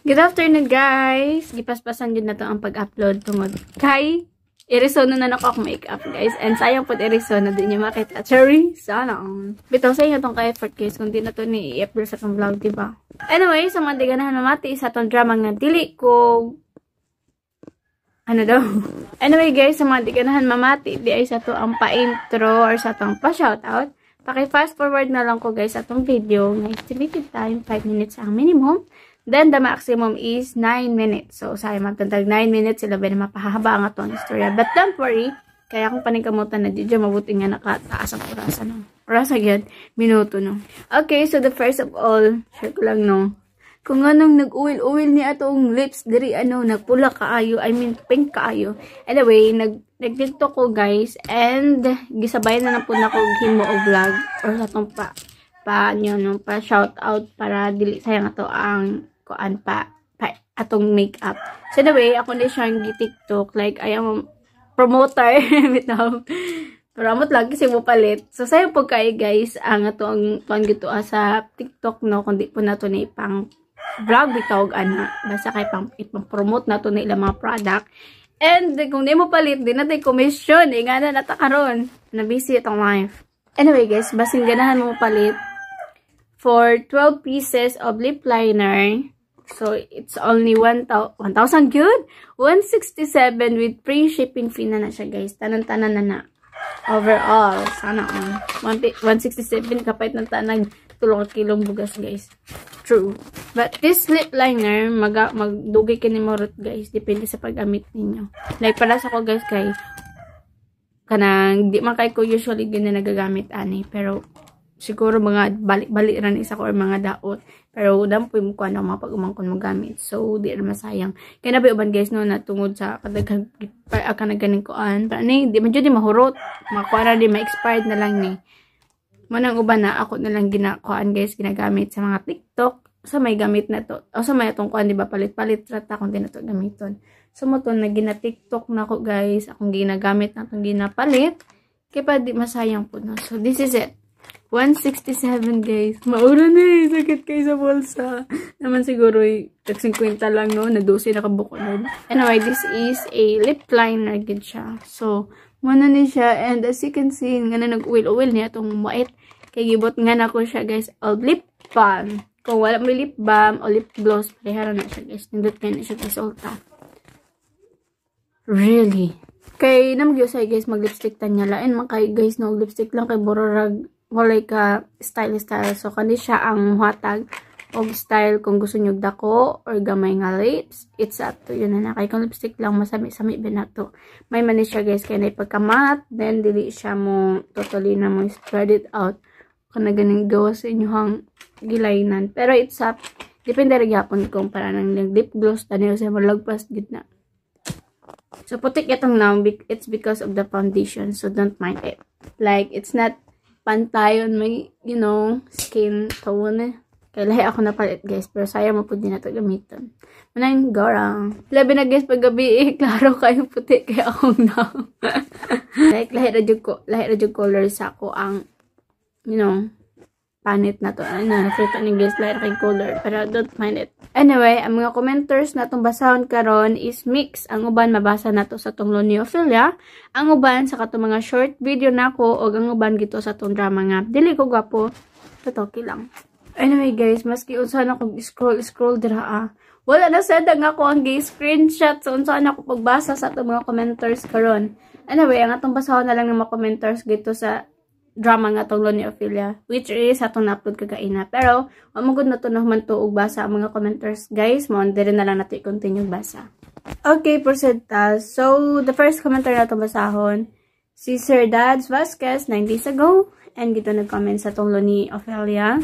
Good afternoon, guys! Gipaspasan yun na to ang pag-upload tungod kay Arizona na ako make-up, guys. And sayang po Arizona, din niya makita. Cherry, sana. Bitaw sa inyo itong ka-effort, guys. Kung di na to ni i-upload sa itong vlog, diba? Anyway, sa mga di ganahan mamati sa itong drama nga dili ko... Ano daw? Anyway, guys, sa mga di ganahan mamati, di ay sa to ang pa-intro or sa itong pa-shoutout. Paki-fast forward na lang ko, guys, sa itong video. Nga estimated time, 5 minutes ang minimum. Then, the maximum is 9 minutes. So, sayang magtantag 9 minutes, sila ba na mapahaba ang atong istorya. But don't worry, kaya kung paningkamutan na dito, mabuti nga nakataas ang orasa, no? Orasa agad, minuto, no? Okay, so the first of all, share ko lang, no? Kung anong nag-uwil-uwil niya atong lips, diri ano, nagpula kaayo, I mean, pink kaayo. Anyway, nag-tiktok ko, guys, and gisabay na po na ko himo o vlog, or sa itong pa shout out para dili sayang ato ang kuan pa atong makeup. So anyway, ako na siyang gi-TikTok, like I am promoter bitaw. Promote lagi si mo palit. So sayo po kay guys ang atong tuan gito sa TikTok, no, kundi po nato ni pang vlog bitaw ana. Basta kay pang ipang-promote nato na ilang mga product. And kung di mo palit, di natin commission. Nga na natakaroon. Na-busy itong life. Anyway guys, basin ganahan mo palit for 12 pieces of lip liner. So, it's only 1,000 good? 167 with free shipping fee na siya, guys. Tanan-tanan na. Overall, sana 167 kapait ng tanag 3 kilong bugas, guys. True. But this lip liner, magdugay ka ni Morot, guys. Depende sa paggamit ninyo. Like, para sa ko, guys, kay kanang, di man kay ko usually ganyan nagagamit, ani. Pero, siguro mga balik-balik ran isa ko or mga daot. Pero dampoy mo ko ano mga pag-umangkon mo gamit. So, di rin masayang. Kaya nabi uban guys no, natungod sa kadaghan ka na ganing kuan. Pero ni, di man di mahurot. Makuha na di, ma-expired na lang ni. Manang uban na ako na lang ginakuan guys, ginagamit sa mga TikTok. So, may gamit na to. O sa may atong kuan, di ba, palit-palit rata kung di na to gamiton. So, mo to, na gina-TikTok na ako guys. Akong ginagamit na itong ginapalit. Kaya pa di masayang po no. So, this is it. 167 guys. Maura na eh. Sakit kayo sa bulsa. Naman siguro tag-50 lang no. Na 12 nakabuko nun. Anyway, this is a lip liner gid siya. So, muna ni siya. And as you can see, nga na nag-uwil-uwil niya itong mait. Kaya gibot nga na ko siya guys. O lip balm. Kung wala may lip balm o lip gloss, parehara na siya guys. Nindot kayo na siya resulta. Really? Kay namag-usay guys mag-lipstick tanya lain. Makay guys no. Lipstick lang kay bororag walay ka style. So, kandi siya ang hatag og style kung gusto nyo dako or gamay nga lips. It's up to you na kay kung lipstick lang masami-sami ba na to. May mani siya guys kaya na ipagkamat. Then, dili siya mo totally na mo spread it out. Kung na ganing gawa sa inyong gilaynan. Pero it's up. Depende rin yapon kung para ng lip gloss. Taniyo siya malagpas gitna. So, putik itong now. It's because of the foundation. So, don't mind it. Like, it's not pantay on my, you know, skin tone. Kaya lahi ako napalit, guys. Pero sayang mo po din na ito gamitin. Manang garang. Labi na, guys, paggabi, klaro kayo puti kaya akong now. Like, lahi radyo color sa ako ang, you know, panit na to. Ano, nakita ni guys, lahi kay color. Pero don't mind it. Anyway, ang mga commenters na itong basahon karon is mix. Ang uban mabasa na to sa itong Loniophilia. Ang uban sa katong mga short video na ko o ang uban gito sa itong drama nga. Dili ko gwapo. Totoki lang. Anyway guys, maski unsa na kong scroll dira wala na sad nga ako ang screenshot. So unsa na ako pagbasa sa itong mga commenters karon. Anyway, ang atong basahon na lang ng mga commenters gito sa drama nga tong Loniophilia, which is atong na-upload kagaina. Pero, mamugod na to naman to og basa ang mga commenters, guys. Dire na lang natin continue basa. Okay, percentage. So, the first commenter na itong basahon, si Sir Dads Vasquez, 9 days ago. And gito nag-comment sa tong Loniophilia,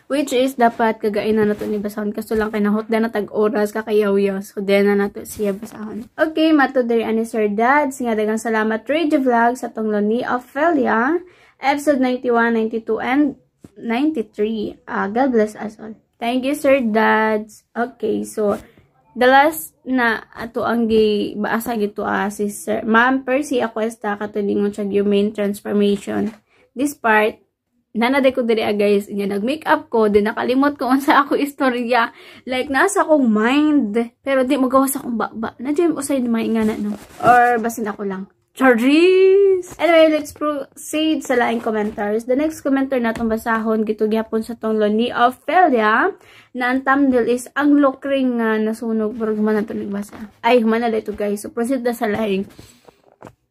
which is dapat kagaina na to ni basahon. Kaso lang kay nahot na tag-oras kakayaw-yaw. So, na nato siya basahon. Okay, mato dari ani Sir Dads. Nga dagang salamat Radio Vlog sa tong Loniophilia. Episode 91, 92, and 93. God bless us all. Thank you, Sir Dads. Okay, so, the last na ato ang gibaasa gito si Sir Ma'am Percy Aquesta katulingon siya yung main transformation. This part, nanade ko diri guys, inya nag-makeup ko, din nakalimot ko unsa ako istorya. Like nasa akong mind, pero di magawas akong baba. Nandiyan usay ni maingana no. Or basin ako lang. Charges! Anyway, let's proceed sa laing commentars. The next commenter natong basahon gitugyapon sa tonglo ni Ophelia na ang thumbnail is ang lokring nga nasunog pero human nato nagbasa. Ay, human na dito guys. So proceed na sa laing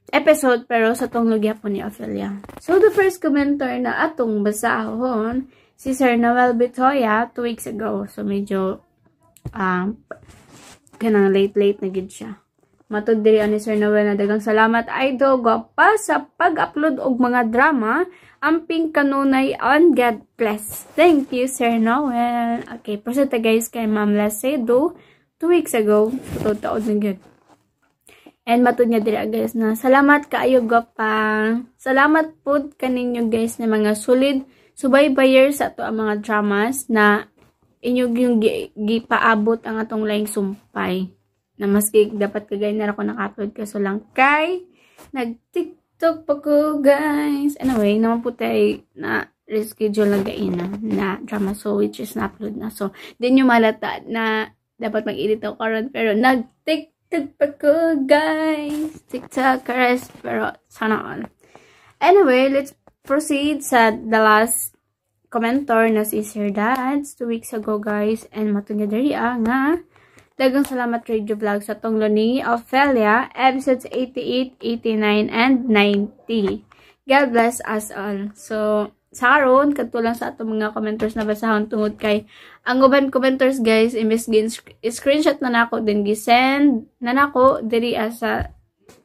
episode pero sa tong lugyapon ni Ophelia. So the first commenter na atong basahon si Sir Noel Bitoya 2 weeks ago. So medyo kanang late na gid siya. Matud diri ani Sir Noel na dagang salamat idol gwapa sa pag-upload og mga drama amping kanunay on God bless. Thank you Sir Noel. Okay, proceed ta guys kay Ma'am Lacedo 2 weeks ago. So taod na gid. And matud niya diri guys na salamat kaayo gwapa. Salamat pud kaninyo guys na mga solid subaybayers sa ato ang mga dramas na inyong yung gipaabot ang atong laing sumpay. Na maski dapat kagay na ako naka-upload kaso lang kay nag-TikTok pa ko guys. Anyway, naman po tayo na reschedule na na drama so which is na-upload na. So, din nyo malata na dapat mag-edit ako karon pero nag-TikTok pa ko guys. TikTokers pero sana all. Anyway, let's proceed sa the last commenter na si Sir Dads 2 weeks ago guys. And matunya dari nga dagang salamat Radio Vlog sa tonglo ni Ophelia, episodes 88, 89, and 90. God bless us all. So, sa karon kadto lang sa atong mga commenters na basahon tungod kay ang uban commenters guys, imbes screenshot na nako din gi-send na nako diri sa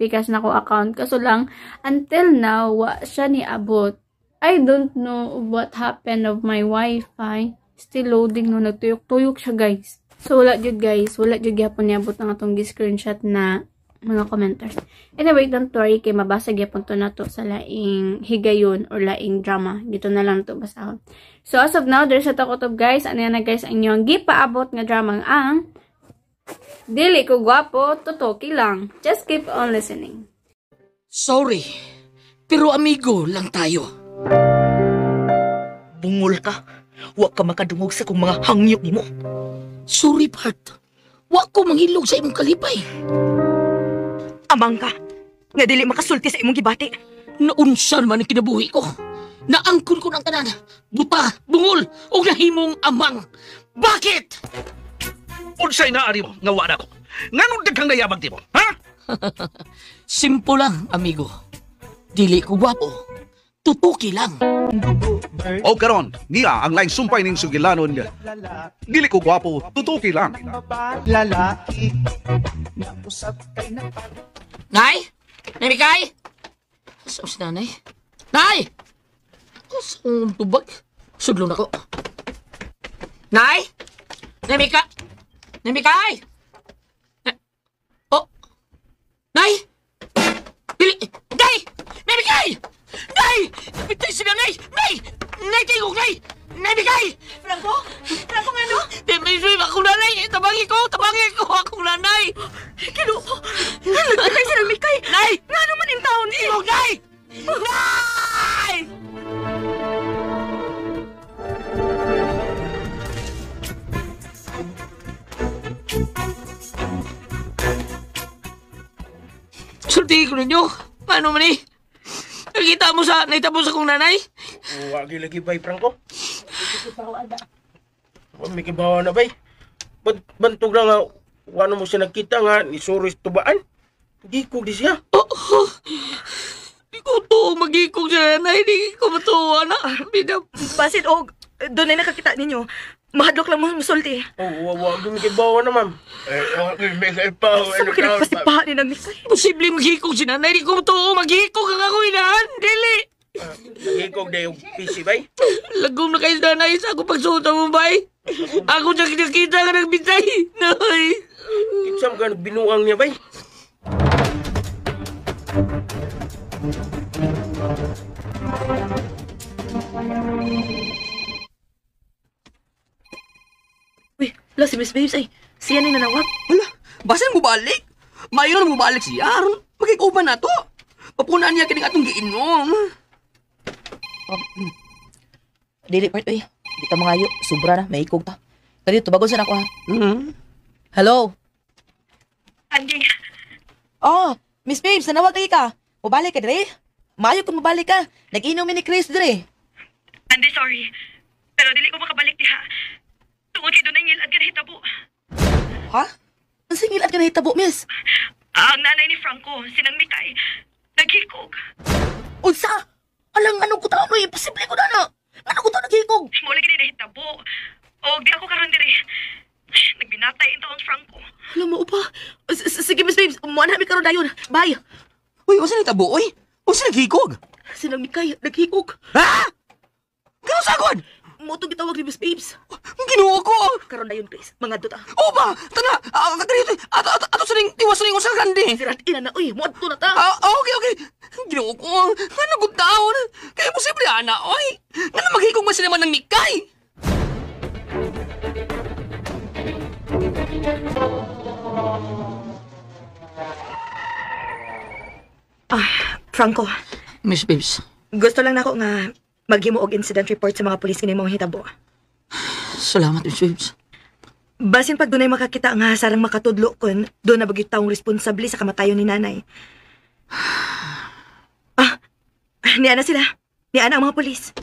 Pikas nako account. Kaso lang, until now, wa siya niabot. I don't know what happened of my Wi-Fi. Still loading no, nagtuyok-tuyok siya guys. So, wala jud guys. Wala jud gyapon niabot ang atong gi-screenshot na mga commenters. Anyway, don't worry kay mabasa gyapon to nato sa laing higayon or laing drama. Dito na lang to basahon. So, as of now, there's a takotob guys. Ano yan na guys ang inyong gipaabot nga drama ang Dili ko gwapo, tutoki lang. Just keep on listening. Sorry, pero amigo lang tayo. Bungol ka. Wa ka makadungog sa kong mga hangyok nimo. Sorry, Bart. Wa ko manghilog sa imong kalipay. Amang ka. Nga dili makasulti sa imong gibati. Naunsan man ang kinabuhi ko. Naangkon ko ng tanan. Buta, bungol, o nahimong amang. Bakit? Unsay naari mo, nga wala ko. Nganong daghang nayabag ti mo, ha? Simple lang, amigo. Dili ko gwapo. Tutuki lang. O karon, niya ang laing sumpay ning sugilanon nga. Dili ko gwapo, tutuki lang. Lalaki na usap kay na Nay? Nay, Mikay? Saan si nanay? Nay! Saan tubag? Sudlo na ko. Nay? Nay, Mikay? Nay, Mikay! Oh! Nay! Dili! Nay! Nay, Mikay! Nay! Bitay sila, Nay! Nay! Nay, tingog, Nay! Nay, Mikay! Franco? Franco nga no? Di, may swim akong nanay! Tabangi ko akong nanay! Kinuo. Nagkatay sila Mikay. Nay! Nga naman yung taon ni. Tingog, Nay! Nay! Sulti ko ninyo. Paano man eh? Nakita mo sa naitapos akong nanay? Wagi lagi bay, Franco. May kibawa na bay. Bantog na nga, wano mo siya nakita nga, ni Soros tubaan. Hindi ko di siya. Di ko to magikog siya nanay. Di ko matuwa na. Bidap. Basit og doon na nakakita ninyo. Mahadlok lang mo musulti. Wagi may kibawa na, ma'am. Wagi may kibawa. Saan mo kinagpasipahan ni Mikay? Posible maghikog si nanay. Di ko matuwa maghikog ang ako inahan. Dili. Nagikog na yung PC, bay. Lagom na kayo sa nanay sa ako pagsuot sa Mumbai. Ako siya kinakita ka nagbitay. Nay. Kinsam ka binuang niya, bay. Uy, la si Miss Babes ay. Siya nang nanawag. Wala, basan mo balik? Mayon mo balik siya. Magkikuban na to. Papunaan niya kining atong giinom. Dili part oy. Di ka mangayo, sobra na, may ikog ta. Kadi tubagon sa nako ha. Hello. Andy, Oh, Miss Babes, nanawag lagi ka. Mabalik ka dire? Maayo kung mabalik ka. Nag-inom ni Chris dire. Andy, sorry. Pero dili ko makabalik diha. Tungod kay doon ay ngilad ka na hitabo. Ha? Ang singil at ka nahitabo, miss. Ang nanay ni Franco, sinang Mikay, naghikog. Unsa? Alang anong kutaon no? Imposible ko na na. Anong kutaon naghikog? Mula gini na hitabo. O di ako karon dire. Nagbinatay in taon Franco. Alam mo pa. Sige, Miss Babes. Umuan namin karon dayon. Bye. Uy, wasa nitabo, oy? Wasa naghikog? Sinang Mikay, naghikog. Ha? Gano'n sagod? Moto gitawag ni Miss Babes. Ginuo ko! Karon dayon, Chris. Mga duta. O ba? Tana! Kaganito! Ato sa ning tiwas sa ning usal grande! Sirat ina na, uy. Muad to na ta. Okay. Ginuo ko. Ano good taon? Kaya posible, ana, oy! Nga na maghikog man sila man ng Mikay! Franco, Miss Babes, gusto lang nako nga maghimo og incident report sa mga pulis kini mga hitabo. salamat, Miss Babes. Basin pag dunay makakita nga sarang makatudlo kon do na bagay taong responsable sa kamatayon ni nanay. Niya na sila. Niya na ang mga pulis.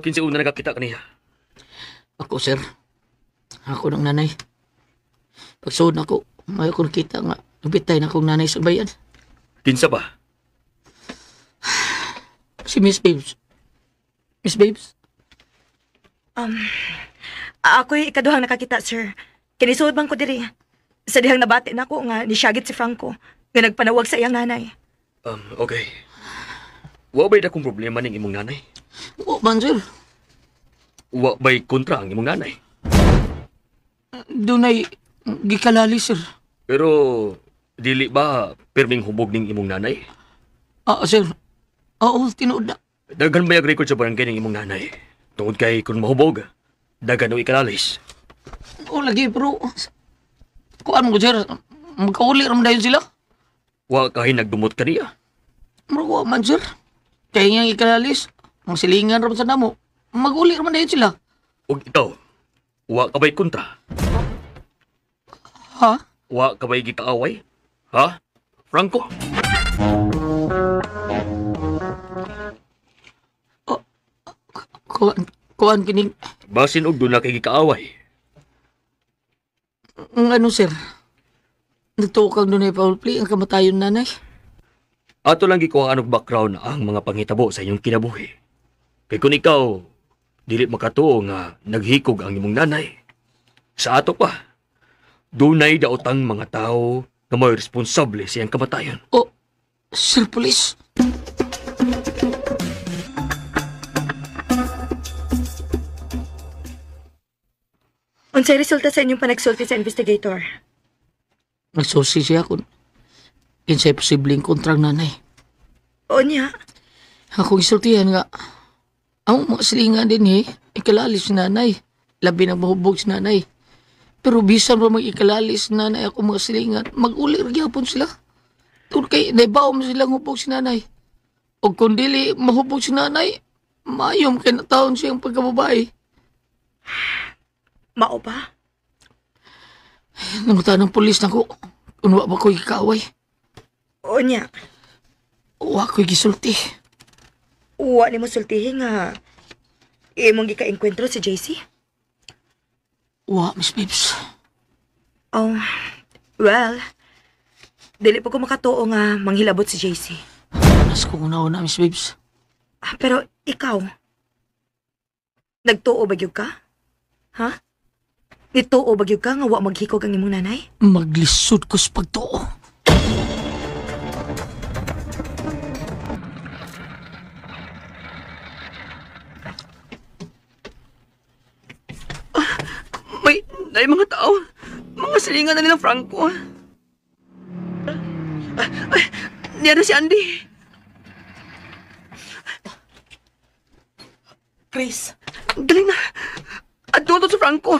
Kinsa una nagkakita kaniya? Ako, sir. Ako ng nanay. Pagsuod na ako, may ako nakita nga nabitay na akong nanay sa bayan. Kinsa ba? Si Miss Babes. Miss Babes? Ako'y ikaduhang nakakita, sir. Kinisuod bang ko diri. Sa dihang nabati na ko nga nisyagit si Franco nga nagpanawag sa iyang nanay. Okay. Wa ba'y dakong problema ning imong nanay? Oo man, sir. Wa ba'y kontra ang imong nanay? Doon ay gikalali, sir. Pero, dili ba pirming hubog ning imong nanay? Sir. Oo, tinuod na. Dagan ba yung record sa barangay ning imong nanay? Tungod kay kung mahubog, dagan o ikalalis. Oo, lagi, pero... Kuan mo, sir. Magkauli ram dayon sila. Wa kahay nagdumot kaniya. Marawa man, sir. Kaya nga ikalalis. Ang silingan ram sa namo. Mag-uli ram dayon sila. Ug ikaw, wa ka ba'y kontra? Ha? Wa ka ba'y gikaaway? Ha? Franco? Kuan kining... Basin og doon na kay gikaaway. Ano, sir? Nagtukang doon ay foul play ang kamatayon nanay. Ato lang gikuha anong background ang mga panghitabo sa inyong kinabuhi. Kay kung ikaw, dili makatuo nga naghikog ang imong nanay. Sa ato pa, dunay daotang mga tao na may responsable sa iyang kamatayon. Oh, sir police. Unsay resulta sa inyong panagsulti sa investigator? Nagsusi siya kung kinsay posibleng kontrang nanay. O niya, Ako isultihan nga. Ang mga silingan din ikalalis si nanay. Labi na mahubog si nanay. Pero bisan pa mag-ikalalis si nanay ako mga silingan, mag-uli magyapon sila. Doon kay naibaw mo silang hubog si nanay. O kung dili mahubog si nanay, mayom kinataon siyang pagkababae. mao ba? Nangutan ng pulis na ko. Kung wa ba ko'y kakaway. O niya, Wa ko'y gisulti. uwa ni mo sultihin nga imong gika-enkwentro si JC? Wa, Miss Babes. Oh, well, dili po ko makatuo nga manghilabot si JC. Nas kong una-una, Miss Babes. Pero ikaw, nagtuo ba gyud ka? Ha? Nituo ba gyud ka nga wa maghikog ang imong nanay? Maglisod ko sa pagtuo. May mga tao. Mga silingan na nilang Franco. Niya na si Andy. Chris, Dali na. Adto to sa Franco.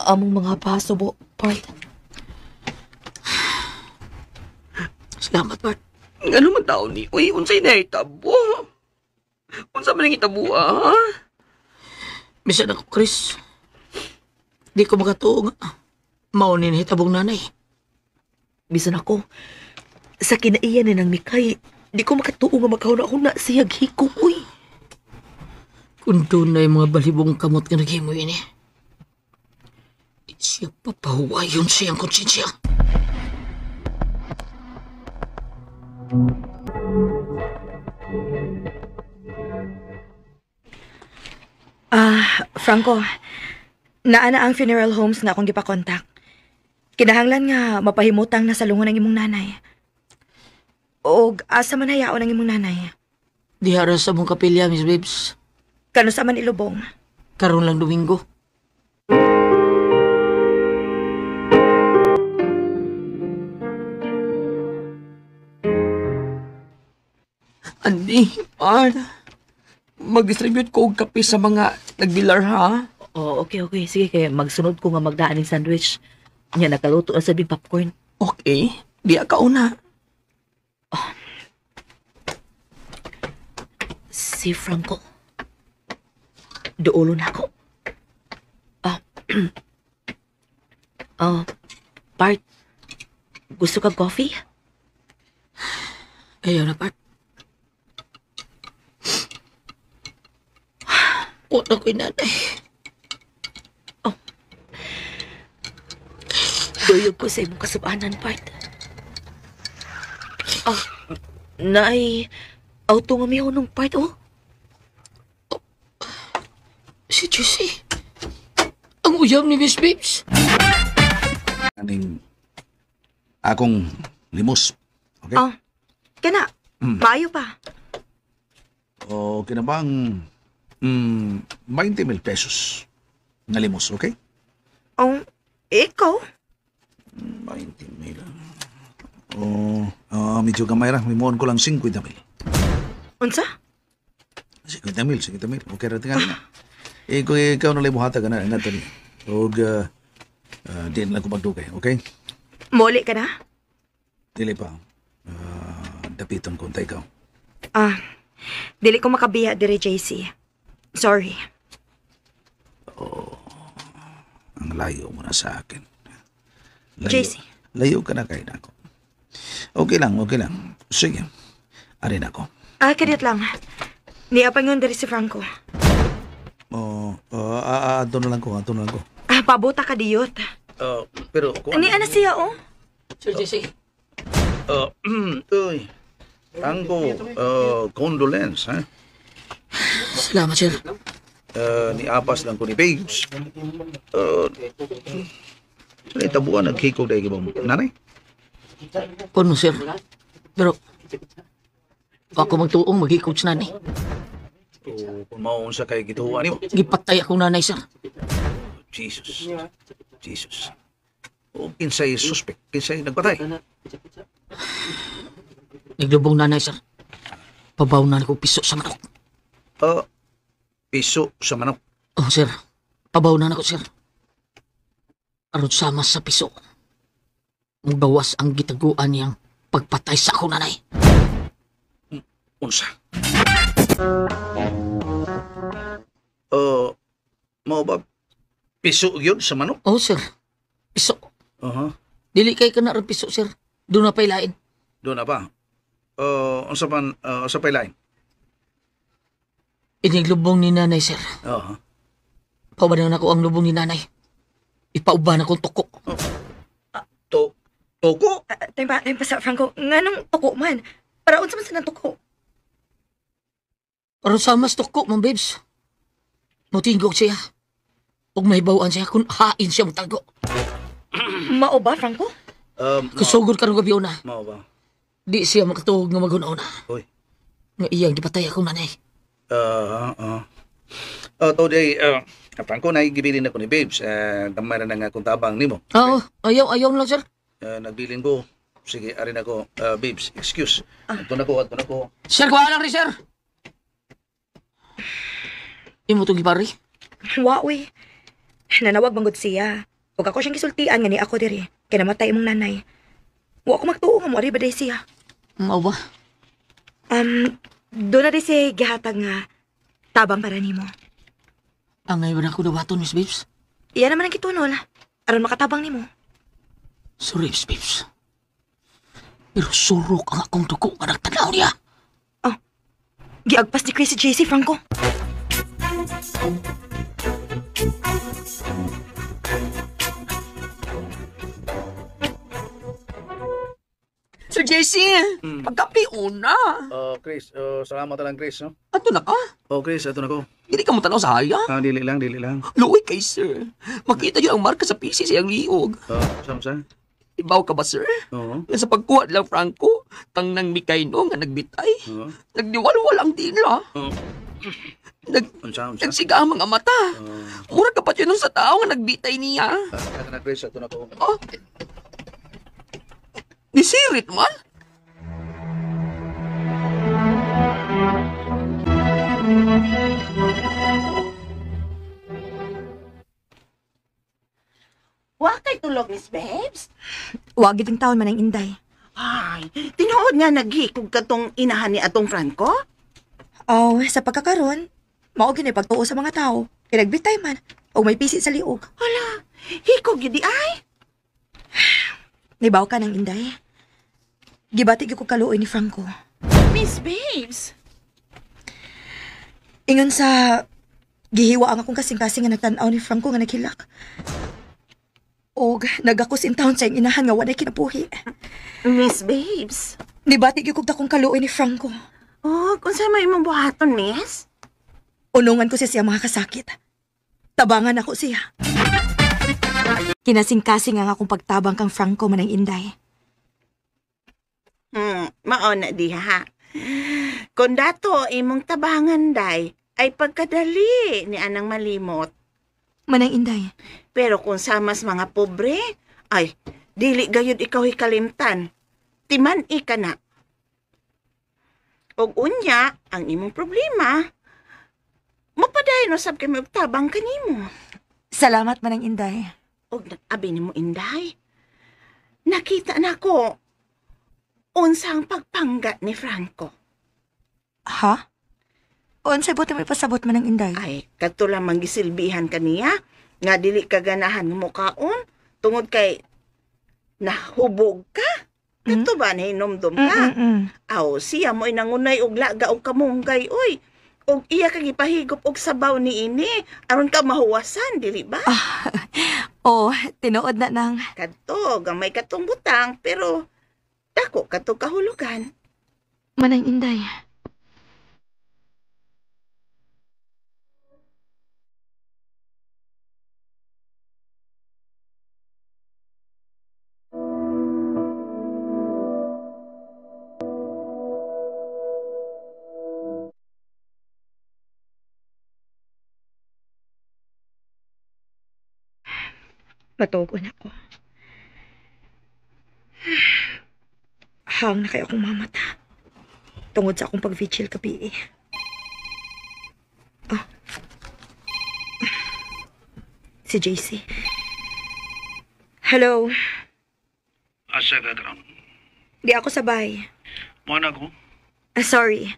among mga pasubo, Bart. Salamat, Bart. Ano man tao ni? Uy, unsay na itabo? Unsa man ang itabo, ha? Bisan ako, Chris. Di ko makatuo nga. Maunin na hitabong nanay. Bisan ako, sa kinaiyan ni ng Mikay, di ko makatuo nga magkahuna-huna siya hiko, uy. Kung doon na yung mga balibong kamot nga naghimoy ini. Di siya papahuwayon siyang konsensya. Franco, naana ang funeral homes nga akong gipakontak. Kinahanglan nga mapahimutang na salungon ang imong nanay. O asa man hayaon ang imong nanay. Dihara sa mong kapilya, Miss Babes. Kano sa man ilubong. Karon lang Domingo. Andi, mag-distribute ko og kape sa mga nagbilar, ha? Oh, okay. Sige, kaya magsunod ko nga magdaan ng sandwich. Nya nakaluto na sa big popcorn. Okay, di ka una. Si Franco. Duulo na ako. Bart, gusto ka coffee? Ayaw na, Bart. Wala ko'y nanay. Duyog ko sa imong kasubanan, Bart. Nay, auto nga miho nung Bart, oh. Si Jessie. Ang uyam ni Miss Babes. Aning akong limos. Okay? Kana, maayo pa. O kinabang 20,000 pesos na limos, okay? Ikaw? 20,000. Medyo gamay ra. Limuon ko lang 50,000. Unsa? 50,000. Okay ra tingali na. Kung ikaw na limuhata ka na, nato ni. Di na lang ko magdugay, okay? Moli ka na? Dili pa. Dapiton ko, ikaw. Dili ko makabiya dire, JC. Sorry. Ang layo mo na sa akin. JC. Layo ka na kayo na ako. Okay lang. Sige. Arin ako. Kadit lang. Niapangon dire si Franco. Ato na lang ko. Pabuta ka diyot. Pero kung Ni ana siya, oh. Sir Jessie. Uy. Tango, condolence, ha? Salamat, sir. Niapas lang ko ni Babes. Saan tabuan naghikog dahil ibang nanay? Puno, sir. Pero, ako magtuong mag-i-coach nanay. Kung maunsa kay gituhuan mo. Gipatay akong nanay, sir. Jesus. O kinsay suspect, kinsay nagpatay. Naglubong nanay, sir. Pabaw na ko piso sa manok. Piso sa manok. Oh, sir. Pabaw na ako, sir. Aron sama sa piso. Mugawas ang gitaguan niyang pagpatay sa akong nanay. Unsa? Mao ba piso yun sa manok? Oh, sir. Piso. Dili kay ka na rin piso, sir. Doon na pailain. doon na ba? Unsa pa lain? Iniglubong ni nanay, sir. Paubanaw na ko ang lubong ni nanay. Ipauban akong tuko. Toko? Tempa sa Franco. Nganong tuko man? Para unsa man sa nang tuko? Aron sa mas tuko, Ma'am Babes. Mutinggog siya. Huwag mahibawaan siya kung hain siya matago. Mao ba, Franco? Kasugod ka ng gabi una. Mao ba? di siya makatuhog nga maghuna-una. Uy. Nga iyang gipatay akong nanay. Today, Franco, naigibilin ako ni Babes. Damay na nga kung tabang nimo. Oo, ayaw lang, sir. Nagbilin ko. Sige, arin ako. Babes, excuse. Ato na ko. Sir, kuha lang rin, sir. Imo itong gipari? Wa, uy. Nanawag manggod siya. Huwag ako siyang gisultian nga ni ako diri. Kaya namatay imong nanay. Wa ako magtuo nga mo, ari ba day siya? Mao ba? Doon na rin siya gihatag nga tabang para nimo. Ang ngayon na ako dawaton, Miss Babes. Iyan naman ang kitunol. Aron makatabang nimo. Sorry, Miss Babes. Pero surok ang akong dugo nga nagtanaw niya. Giagpas ni Crazy JC, Franco. Sir JC, pagkapiuna. Chris, salamat lang, Chris, no? Ato na ka? Chris, ato na ko. Hindi ka mo tanaw sa haya. Dili lang. Luoy kay sir. Makita niyo ang marka sa PC sa iyang liog. Samsa? Ibaw ka ba, sir? Oo. Nga sa pagkuha lang, Franco, tang nang Mikayno nga nagbitay. Oo. Nagdiwalwal ang dila. Unsa? Nagsiga ang mga mata. Mura ka pa yun sa tao nga nagbitay niya. Ato na, Chris, ato na ko. Oh. Nisirit man. Wa kay tulog, Miss Babes? Wa gid ang taon man ang inday. Ay, tinuod nga naghikog katong inahan ni atong Franco? Sa pagkakaroon, mao gyud pagtuo sa mga tao. Kaya nagbitay man o may pisi sa liog. Hala, hikog yun di ay. Nibaw ka ng inday. Gibati gyud ko kaluoy ni Franco. Miss Babes? Ingon sa gihiwa ang akong kasing-kasing nga nagtan-aw ni Franco nga naghilak. Og nagakos in town sa iyang inahan nga walay kinabuhi. Miss Babes? Nibati gyud kog akong kaluoy ni Franco. Kung saan may imong buhaton, Miss? Unungan ko siya mga kasakit. Tabangan ako siya. Kinasing-kasing ang akong pagtabang kang Franco man ang inday. Mao na diha. Kung dato imong tabangan, day, ay pagkadali ni anang malimot. Manang inday. Pero kung samas mga pobre, ay, dili gayud ikaw hikalimtan. Timan ka na. Og unya, ang imong problema, mapadayon usab kay magtabang kanimo. Salamat manang inday. Og nag-abi nimo, inday. Nakita na ko unsang pagpangga ni Franco. Ha? Unsay buti may pasabot manang inday? Ay, kadto lang manggisilbihan kaniya nga dili ka ganahan mo kaon tungod kay nahubog ka. Kadto ba nahinomdom ka? Aw, siya mo nangunay og laga og kamunggay, uy. Og iya kag ipahigop og sabaw ni ini aron ka mahuwasan, dili ba? Tinuod na nang. Kadto, gamay katong butang pero dako katong kahulugan. Manang inday. Matugon ako. Hang na kayo akong mamata. Tungod sa akong pag-vigil kabi. Si JC. Hello. Asa ka karon? Di ako sabay. Mo na ko? Sorry.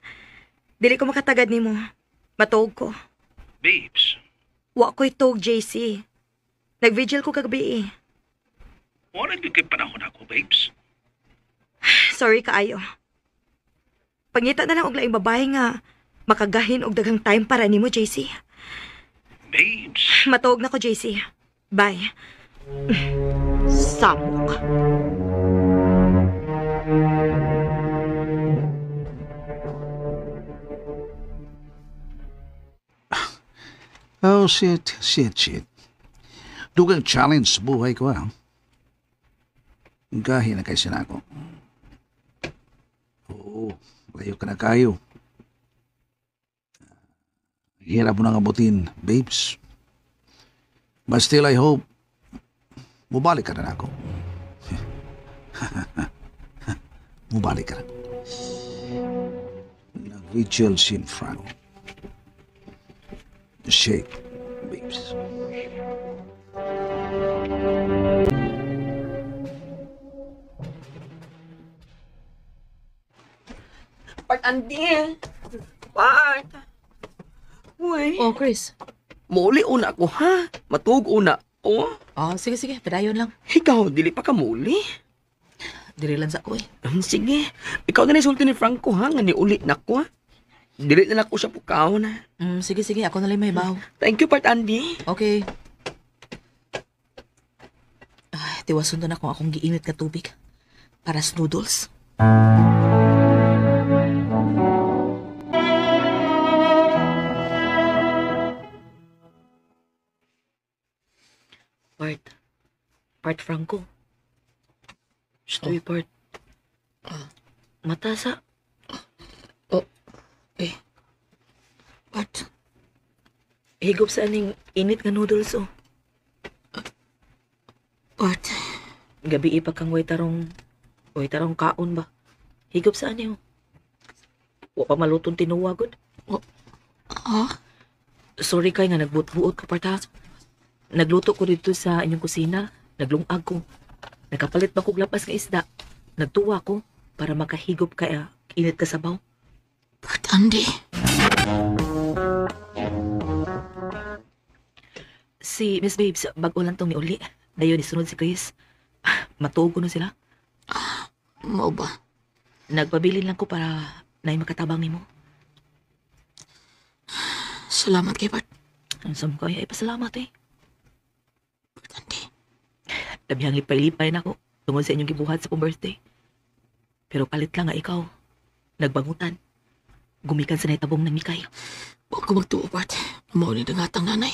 Dili ko makatagad nimo. Matuog ko. Babes. Wa ko'y tog, JC. Nag-vigil ko kagabi. Wala gyud kay panahon ako, babes. Sorry kaayo. Pangita na lang og laing babae nga makagahin og daghang time para nimo, JC. Babes. Matuog na ko, JC. Bye. Samok. Oh, shit. Dugang challenge sa buhay ko, Gahi na kay sinako. Oo, layo ka na kayo. Hirap mo nang abutin, babes. But still, I hope mubalik ka na ako. Mubalik ka na. Nag-vigil si Franco. Shake, babes. Part Andy. Part. Uy. Oh, Chris. Muli una ko ha. Matug una. Oh. Oh, sige, padayon lang. Ikaw, dili pa ka muli. Diri lang sa ko eh. Sige. Ikaw na nisulti ni Franco ha. Nga niuli na ko ha. Dili na ko siya pukaw na. Sige, ako na lang may baw. Thank you, Part Andy. Okay. Ay, tiwason na ako akong giinit ka tubig. Para sa noodles. Part Franco. Stoy part. Matasa. Part. Higop sa aning init nga noodles oh. Part. Gabi ipa kang way tarong kaon ba? Higop sa ani oh. Wa pa malutong tinuwagod. Sorry kay nga nagbuot-buot ka part ha. Nagluto ko dito sa inyong kusina. Naglungag ko. Nakapalit pa kong lapas nga isda. Nagtuwa ko para makahigop kaya init ka sabaw. Part Andy. Si Miss Babes, bago lang tong niuli. Dayon isunod si Chris. Matuog ko na sila. Mao ba? Nagpabilin lang ko para naay makatabang nimo. Salamat kay Part. Ang sam kaya ay pasalamat eh. Part Andy. Labihang lipay-lipay na ako tungod sa inyong gibuhat sa kong birthday. Pero palit lang nga ikaw. Nagbangutan. Gumikan sa naitabong ng Mikay. Huwag ko magtuo, Part. Mao ni dangatang nanay.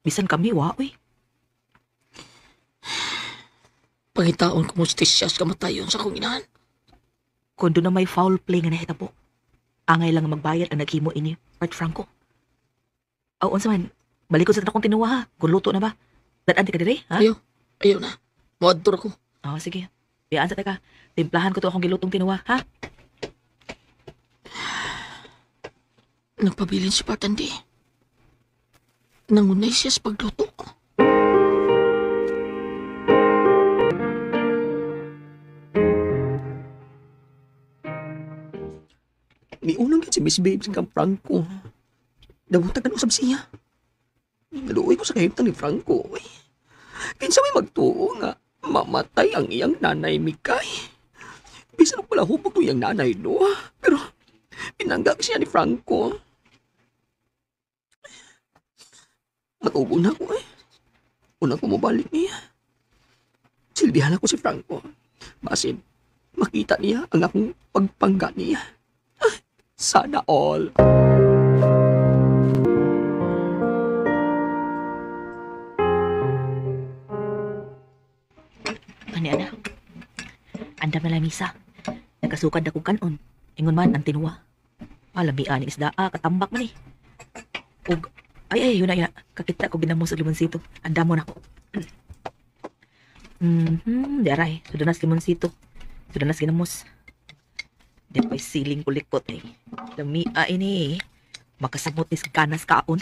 Bisan kami, waoy. Pangitaon ko mustisyas kamatayon sa akong inahan. Kung doon na may foul play nga nahitabo, angay lang magbayad ang naghimo ini, Part Franco. Aw, unsa man, balik ko sa akong tinuwa ha. Kung luto na ba? Dadan ka dire, ha? Ayaw na. Muadtor ako. Sige. Biyaan sa teka. Timplahan ko to akong gilutong tinuwa, ha? Nagpabilin si Part Andy. Nangunay siya sa pagluto. Ni unang si Miss Babes kang Franco. Dawutagan usab siya. Naluoy ko sa kahimtang ni Franco. Kinsa may magtuo nga mamatay ang iyang nanay Mikay. Bisan pala hubog ko iyang nanay no. Pero pinanggap siya ni Franco. Matubo na ako Una ko mabalik niya. Silbihan ako si Franco. Basin, makita niya ang akong pagpangga niya. Sana all. Ana. Andam na lang misa. Nagkasukad akong kanon. Ingon man ang tinuwa. Palamian isda katambak man eh. Ug yun na. Kakita ko ginamos og limonsito. Andam mo na ako. Daray. Sudanas limonsito. Sudanas ginamos. Di pa'y siling kulikot eh. Lamia ini. Makasamot ni ganas kaon.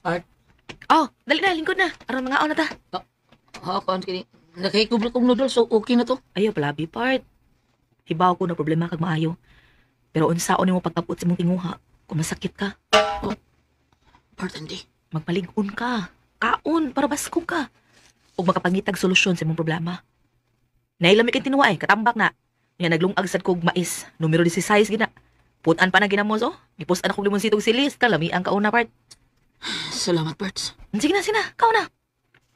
Part. Dali na, lingkod na. Aron mga na ta. Kaon kini. Nakikublo kong noodles, so okay na to. Ayaw, palabi, Part. Hibaw ko na problema kag maayo. Pero unsaon nimo pagtapot sa mong tinguha kung masakit ka. Part Andy. Magpalig-on ka. Kaon, para basko ka. O makapangitag solusyon sa mong problema. Nailami kang tinuwa katambak na. Nga naglungag sad kog mais. Numero 16 gina. Putan pa na ginamos oh. Ipustan akong limonsitong silis. Kalami ang kauna, Part. Salamat, Parts. Sige na, kauna.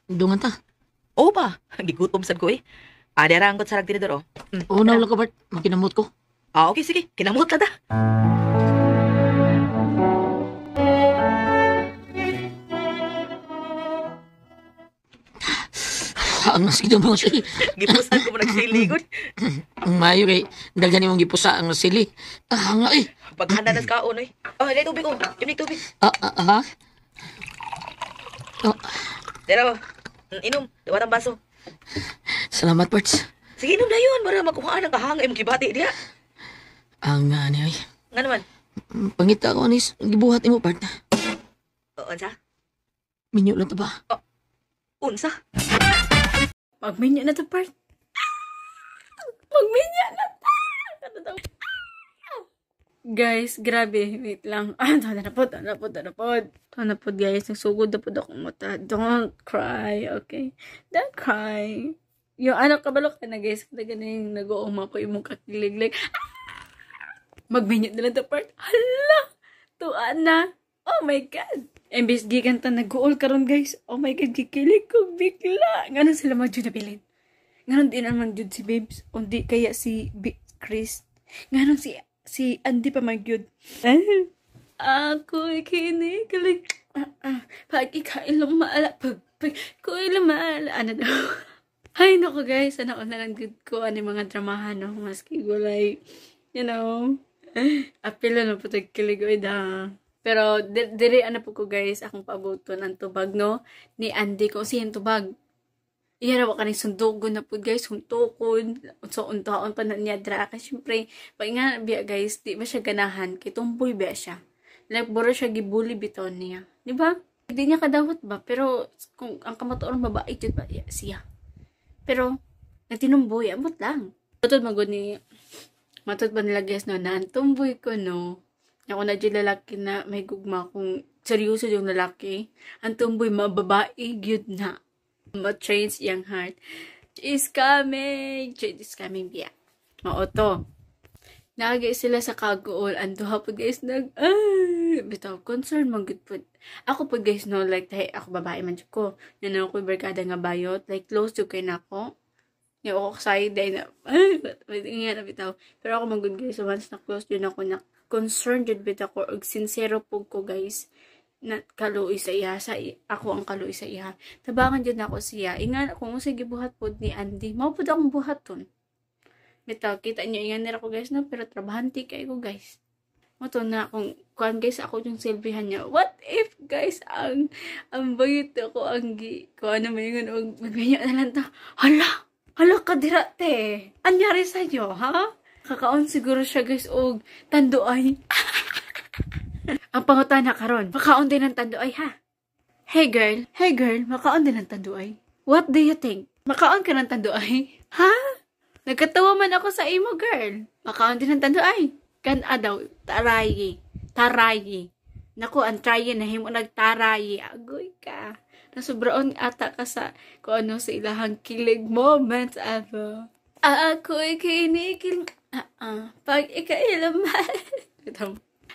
Dungan ta. Oo ba? Gigutom sad ko eh. Adera ang kot sarag tinidor oh. Unaw lang ka, Part. Makinamot ko. Okay, sige. Kinamot na ta. Ang sige mo sili. Gipusan ko mo nagsili gud. Ang mayo kay daghan imong gipusa ang sili. Nga eh. Paghanda na sa kaon oy. Oh, dai tubig ko. Yung tubig. Ha? Oh, Pero, inom. Diwa ng baso. salamat, Parts. Sige, inom na yun. Para makuhaan ang kahangay mong gibati diya. Ang nga niya, Nga naman. pangita ko anis, gibuhat imo, Part. O, unsa? Minyo lang ta ba? Unsa? Magminya na to, part. Magminya na to. Ano daw? Guys, grabe. Wait lang. Tanapod, guys. Nagsugod na po akong mata. Don't cry, okay? Don't cry. Yung anak kabalo ka na, guys. Kada ganun nag-uuma ko yung kakilig. Like, magminyot na lang to, part. Hala! Tuan na. Oh my God. Imbis gigan ta nag-uol karon, guys. Oh my God, gikilig ko bigla. Nganon sila madyo na bilin. Nganon din naman jud si Babes. Undi kaya si Chris. Nganon si Andy pa magyud. Ako kinikilig. Pag ikaw ilang maala. Pag ko ilang maala. Ano daw? Ay, naku guys. Sana na lang good ko. Ano yung mga dramahan, no? Maski gulay. You know. Apilo na po tagkilig. Oy da. Pero, diri ano po ko guys. Akong pabuton ang tubag, no? Ni Andy ko. Siyang tubag. Iya na ka ni sundugon na po guys, huntukon. So, untaon pa na niya dra. Kasi syempre, pag nga biya guys, di ba siya ganahan? Kay tumboy biya siya. Like, buro siya gibuli biton niya. Di ba? Hindi niya kadawat ba? Pero, kung ang kamatuon ng babae, yun ba siya? Pero, nagtinumboy, amot lang. Matod magod ni, matod ba nila guys, no, na ang tumboy ko, no? Ako na dyan lalaki na may gugma kung seryoso yung lalaki. Ang tumboy, mababae, yun na. Ma-change yung heart. Change is coming, biya. Maoto. Nakagay sila sa kagool. Ando ha po guys, bitaw, concern man good po. Ako po guys, no, like, tayo, ako babae man dyan ko. Yan ako barkada nga bayot. Like, close to kayo na ako. Yung ako side, dahil na, nga na bitaw. Pero ako man good guys, so once na close yun ako, na concerned yun bitaw ko, og sincero po ko guys, na kaluoy sa iya, ako ang kaluoy sa iya. Tabangan dyan ako siya. Ingan, kung sige buhat po ni Andy, maupod akong buhaton. Bitaw, kita nyo, ingan nila ko guys, no? Pero trabahanti kayo ko guys. Mato na, kung kuhan guys, ako yung silbihan niya. What if guys, ang bayot ako, kung ano may yun, magganyan na lang ta. Hala ka dirate. Anyari sa'yo, ha? Kakaon siguro siya guys, og tando ay. Ang pangutana karon, makaon din ng tanduay ha. Hey girl, makaon din ng tanduay. What do you think? Makaon ka ng tanduay? Ha? Nagkatawa man ako sa imo girl. Makaon din ng tanduay. Kan daw, tarayi. Naku, ang tarayi na himo nagtarayi. Agoy ka. Nasubraon ata ka sa kung ano sa ilahang kilig moments ever. Ako'y kinikilig. Pag ikailaman.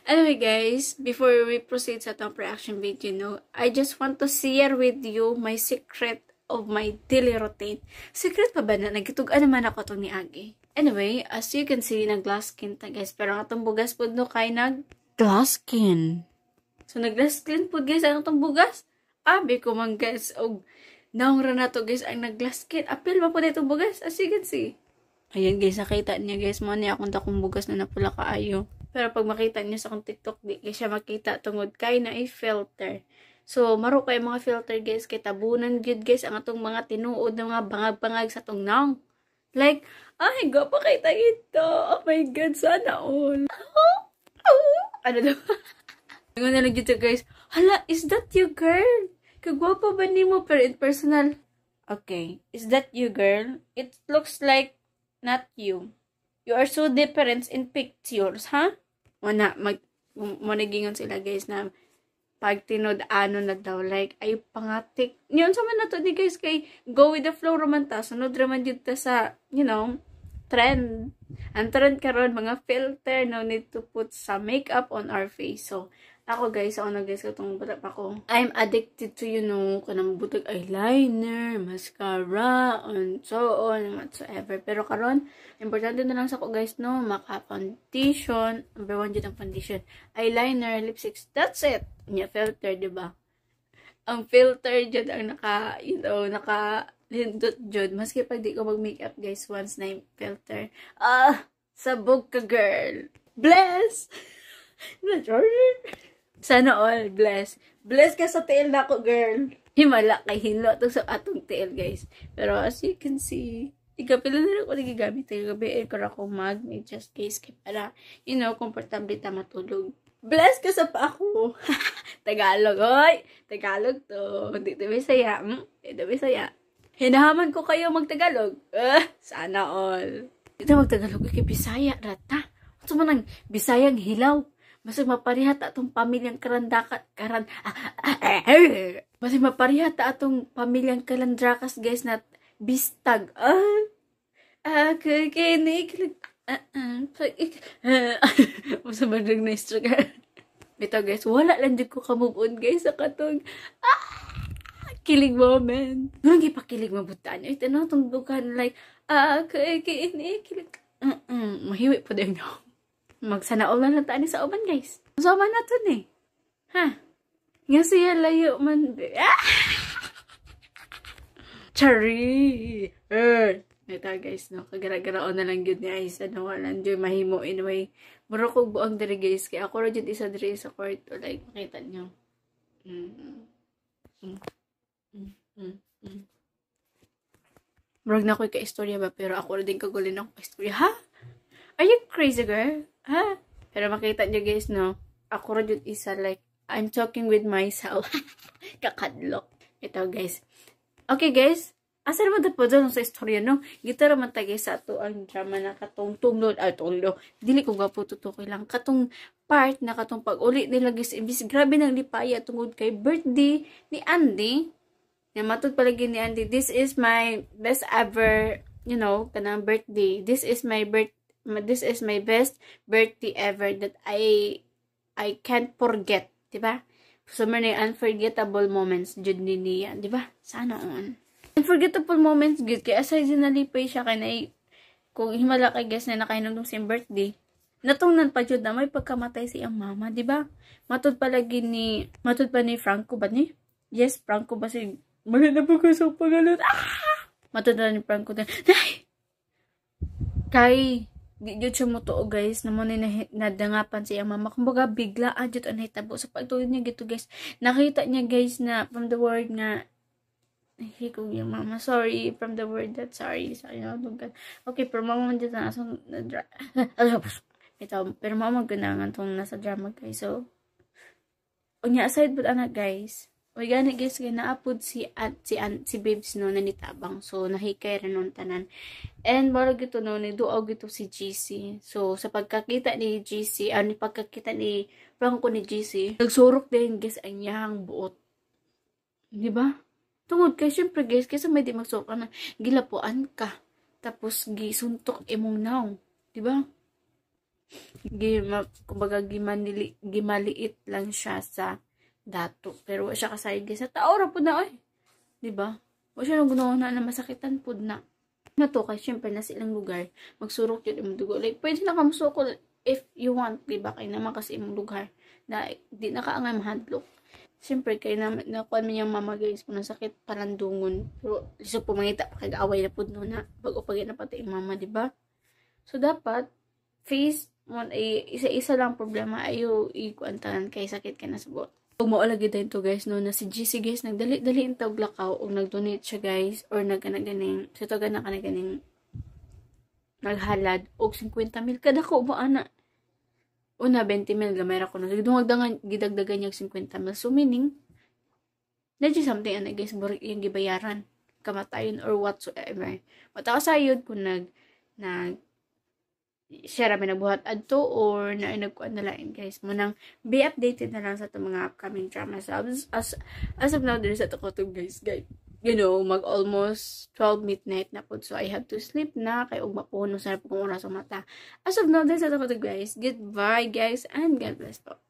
Anyway guys, before we proceed sa itong reaction video, no, I just want to share with you my secret of my daily routine. Secret pa ba na? Nagitugan naman ako itong ni Agi. Anyway, as you can see, nag-glass skin ta guys. Pero ang itong bugas po no, kay nag-glass skin. So, nag-glass skin po guys, ang itong bugas. Abi ko man guys, og naungra na to guys, ang nag-glass skin. Apil pa po na itong bugas, as you can see. Ayan guys, nakita niya guys, mo niya akong takong bugas na napula kaayo. Pero pag makita niyo sa akong TikTok, di kayo siya makita tungod kay na i-filter. So, maro kayo mga filter guys, kay tabunan good guys, ang atong mga tinuod na mga bangag-bangag sa atong naong. Like, ay, gapa kay ito. Oh my God, sana all. Ano daw? Ngayon na lang dito guys, hala, is that you girl? Kagwapa ba ni mo pero in personal? Okay, is that you girl? It looks like not you. You are so different in pictures, ha? Wana, managingon sila guys na pag tinod ano na daw, like, ay pangatik. Yun sa man na to di guys, kay go with the flow raman ta. Sunod raman yun ta sa, you know, trend. Ang trend karon mga filter, no need to put some makeup on our face. So, ako guys, ako guys, itong butap ako. I'm addicted to, you know, kanang butag eyeliner, mascara, and so on, whatsoever. Pero karon, importante na lang sa ko guys, no, maka-foundation, number 1 dyan ang foundation, eyeliner, lipsticks, that's it. Nya filter, diba? Ang filter dyan ang naka, you know, lindot jud maski pag di ko mag-makeup guys once na yung filter. Sabog ka girl. Bless. Sana all bless. Bless ka sa tail na ako girl. Himala kay hinlo to sa atong tail guys. Pero as you can see, igapila na ako nagigamit tayo gabi ko ako mag just case kay para komportable ta matulog. Bless ka sa pa ako. Tagalog, oy. Tagalog to. Hindi to Bisaya. Hindi Bisaya. Hinahaman ko kayo mag-Tagalog. Sana all. Dito mag-Tagalog kay Bisaya rata. Ito mo nang Bisayang hilaw. Masig maparihat atong pamilyang Masig maparihat atong pamilyang kalandrakas guys na bistag. Kikinig. Masa madag na struggle. Bito guys, wala lang dyan ko ka-move on guys sa katong kilig moment. Nung ipakilig mabutaan nyo, ito na itong dukan like, kilig. Mahiwi po din nyo. Magsanaol na lang taan sa uban guys. Masama na to eh. Ha? Nga siya layo man. Chari! Ito guys, no? Kagara-garaon na lang yun ni Aiza. No? Walang dyan mahimo. Anyway, mura ko buang diri guys. Kaya ako rin isa diri sa kwarto. Like, makita nyo. Murag na ko ka-istorya ba? Pero ako rin din kagulin ako ka-istorya. Ha? Are you crazy girl? Ha? Pero makita nyo guys, no? Ako rin dyan isa. Like, I'm talking with myself. Kakadlok. Ito guys. Okay guys. Asa naman po doon sa istorya, no? Gito naman tagay sa ato ang drama na katong tunglod. Dili ko nga po tutukoy lang. Katong part na katong pag-uli nila guys. Ibis grabe nang lipaya tungod kay birthday ni Andy. Na matod palagi ni Andy. This is my best ever, kanang birthday. This is my best birthday ever that I can't forget. Diba? So, may unforgettable moments jud ni niya. Diba? Sana on. Unforgettable moments good kaya aside nalipay siya kay kung himala kay guess na nakainom ng same birthday natungnan pa jud na may pagkamatay si ang mama di ba matud pa ni Franco ba ni yes Franco ba si mali na po ko sa pangalan matud na ni Franco nay kay di jud siya motuo guys na mo ni nadangapan si ang mama kumbaga bigla jud ang hitabo sa pagtuod niya gito guys nakita niya guys na from the word nga hikog yung mama. Sorry from the word that sorry. Okay, pero mama man dyan na asong ito, pero mama ganangan tong nasa drama guys. So, unya aside but anak guys, Uy, gani guys, kaya naapod si Babes no, nanitabang. So, nahikay rin nun tanan. And, marag ito no, niduaw ito si GC. So, sa pagkakita ni GC, pagkakita ni Franco ni GC, nagsurok din guys ang yahang buot. Diba? Tungod kay, syempre guys, kaysa may di magsurok ka na, gilapuan ka. Tapos, gisuntok imong naw. Diba? Kumbaga, gimaliit lang siya sa dato. Pero wa siya kasayod guys. Sa taora po na ay. Diba? Wa siya nang gunawa na masakitan po na. Nato kay syempre na silang lugar. Magsurok yun imong dugo. Like, pwede na kamusukol if you want. Diba? Kaya naman kasi imong lugar. Na di nakaangay mahadlok. Syempre kay nakuha man yung mama guys. Kung nasakit palandungon. Pero iso po mangita pa kag away na po no na. Bago pag na pati yung mama. Diba? So dapat face mo isa-isa lang problema. Ayaw ikuantanan kay sakit ka na sa buot. Kung maulagi din to guys, no, na si GC guys, nagdali-dali yung tawag lakaw, o nag-donate siya guys, or nagkanaganing, so ito ganaganing, naghalad, o 50 mil, kada ko ba ana? Una, 20 mil, gamera ko na, gidagdagan niya 50 mil, so meaning, medyo something, ana guys, yung gibayaran, kamatayon, or whatsoever. Matakasayod kung share kami nagbuhat adto or nagkuan na lang guys mo nang be updated na lang sa itong mga upcoming drama as of now there is at ako to guys you know mag almost 12 midnight na po so I have to sleep na kay ug mapuno sa pagong oras sa mata as of now there is at ako to guys goodbye guys and God bless po.